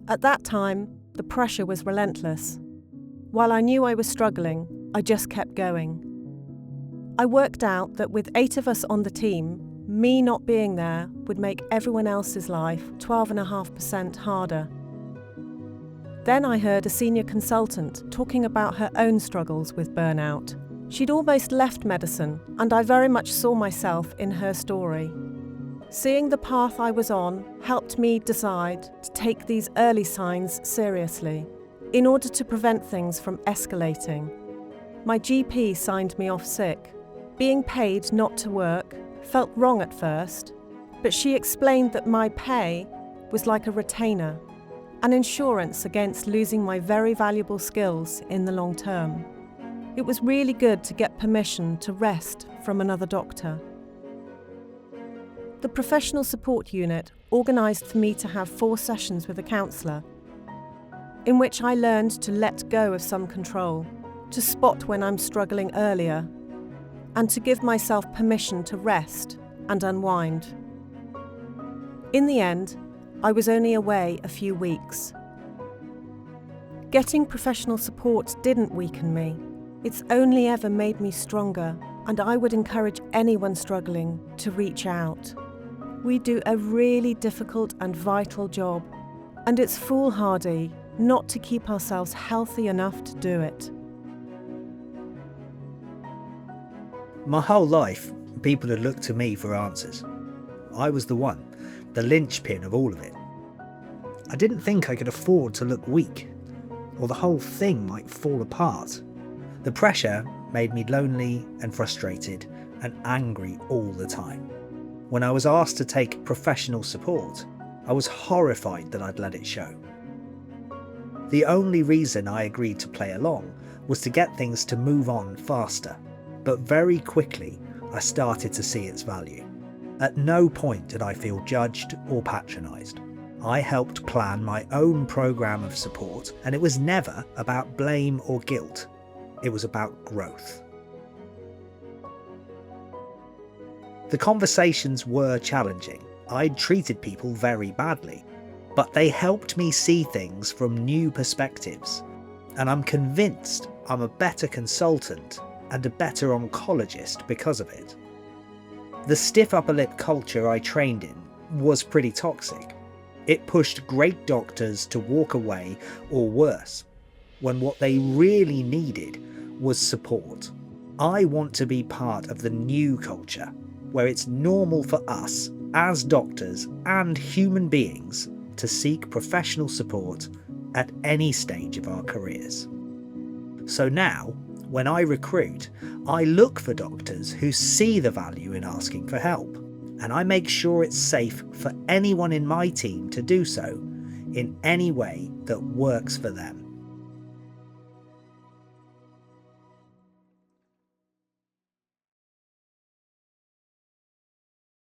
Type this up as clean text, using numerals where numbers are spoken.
At that time, the pressure was relentless. While I knew I was struggling, I just kept going. I worked out that with 8 of us on the team, me not being there would make everyone else's life 12.5% harder. Then I heard a senior consultant talking about her own struggles with burnout. She'd almost left medicine, and I very much saw myself in her story. Seeing the path I was on helped me decide to take these early signs seriously, in order to prevent things from escalating. My GP signed me off sick. Being paid not to work felt wrong at first, but she explained that my pay was like a retainer, an insurance against losing my very valuable skills in the long term. It was really good to get permission to rest from another doctor. The professional support unit organised for me to have 4 sessions with a counsellor, in which I learned to let go of some control, to spot when I'm struggling earlier, and to give myself permission to rest and unwind. In the end, I was only away a few weeks. Getting professional support didn't weaken me. It's only ever made me stronger, and I would encourage anyone struggling to reach out. We do a really difficult and vital job, and it's foolhardy not to keep ourselves healthy enough to do it. My whole life, people had looked to me for answers. I was the one, the linchpin of all of it. I didn't think I could afford to look weak, or the whole thing might fall apart. The pressure made me lonely and frustrated and angry all the time. When I was asked to take professional support, I was horrified that I'd let it show. The only reason I agreed to play along was to get things to move on faster, but very quickly I started to see its value. At no point did I feel judged or patronised. I helped plan my own programme of support, and it was never about blame or guilt. It was about growth. The conversations were challenging. I'd treated people very badly, but they helped me see things from new perspectives, and I'm convinced I'm a better consultant and a better oncologist because of it. The stiff upper lip culture I trained in was pretty toxic. It pushed great doctors to walk away, or worse, when what they really needed was support. I want to be part of the new culture, where it's normal for us, as doctors and human beings, to seek professional support at any stage of our careers. So now, when I recruit, I look for doctors who see the value in asking for help, and I make sure it's safe for anyone in my team to do so in any way that works for them.